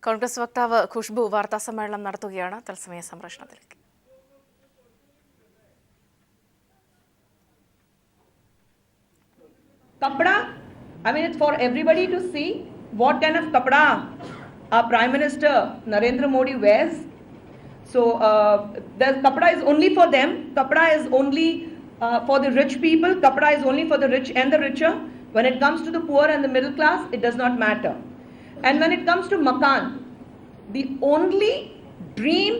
കോൺഗ്രസ് വക്താവ് ഖുഷ്ബു വാർത്താസമ്മേളനം നടത്തുകയാണ്. തത്സമയ സംപ്രേഷണത്തിലേക്ക്. Kapda, I mean, it's for everybody to see what kind of kapda our Prime Minister Narendra Modi wears. So the kapda is only for them. Kapda is only for the rich people. Kapda is only for the rich and the richer. When it comes to the poor and the middle class, it does not matter. And when it comes to makan, the only dream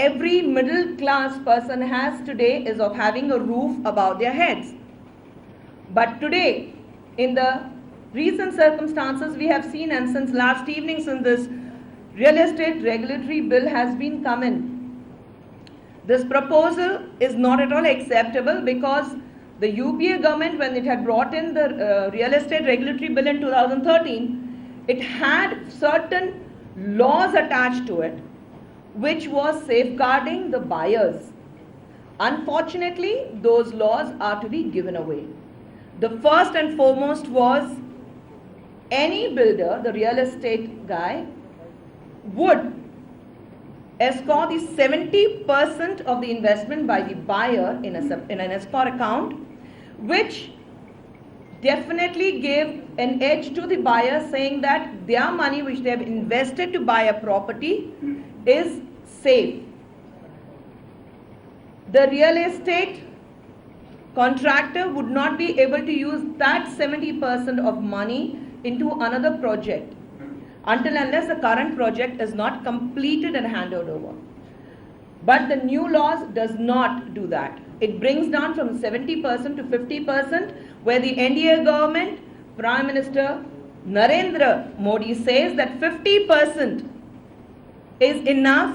every middle class person has today is of having a roof above their heads. But today, in the recent circumstances we have seen, and since last evening, since this real estate regulatory bill has been come in, this proposal is not at all acceptable, because the UPA government, when it had brought in the real estate regulatory bill in 2013, it had certain laws attached to it, which was safeguarding the buyers. Unfortunately, those laws are to be given away. The first and foremost was any builder, the real estate guy, would escort the 70% of the investment by the buyer in an escort account, which definitely gave an edge to the buyer, saying that their money which they have invested to buy a property is safe. The real estate contractor would not be able to use that 70% of money into another project until unless the current project is not completed and handed over. But the new laws does not do that. It brings down from 70% to 50%, where the NDA government, Prime Minister Narendra Modi says that 50% is enough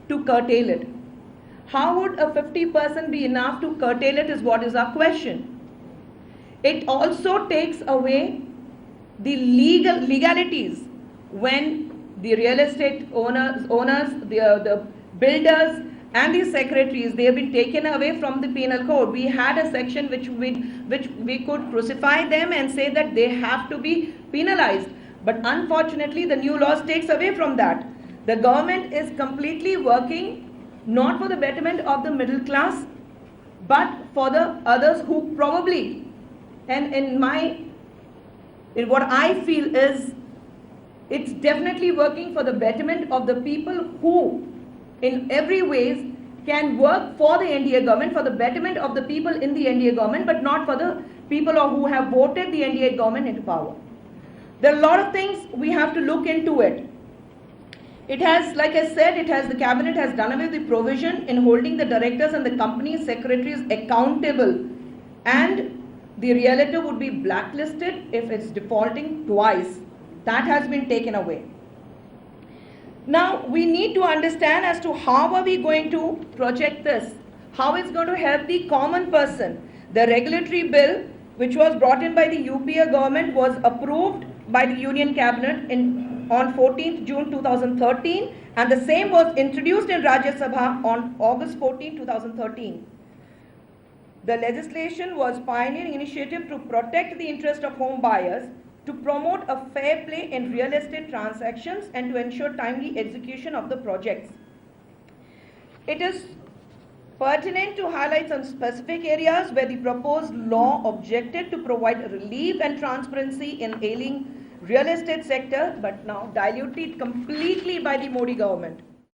to curtail it. How would a 50% be enough to curtail it is what is our question. It also takes away the legalities when the real estate owners, the builders and the secretaries, they have been taken away from the penal code. We had a section which we could crucify them and say that they have to be penalized. But unfortunately, the new laws takes away from that. The government is completely working not for the betterment of the middle class, but for the others who probably, and in what I feel is, it's definitely working for the betterment of the people who in every ways can work for the NDA government, for the betterment of the people in the NDA government, but not for the people who have voted the NDA government into power. There are a lot of things we have to look into it. It has, like I said, the cabinet has done away with the provision in holding the directors and the company secretaries accountable, and the realtor would be blacklisted if it's defaulting twice. That has been taken away. Now we need to understand as to how are we going to project this, how it's going to help the common person. The regulatory bill which was brought in by the UPA government was approved by the Union Cabinet on 14th June 2013, and the same was introduced in Rajya Sabha on August 14, 2013. The legislation was pioneering initiative to protect the interest of home buyers, to promote a fair play in real estate transactions, and to ensure timely execution of the projects. It is pertinent to highlight some specific areas where the proposed law objected to provide relief and transparency in ailing real estate sector, but now diluted completely by the Modi government.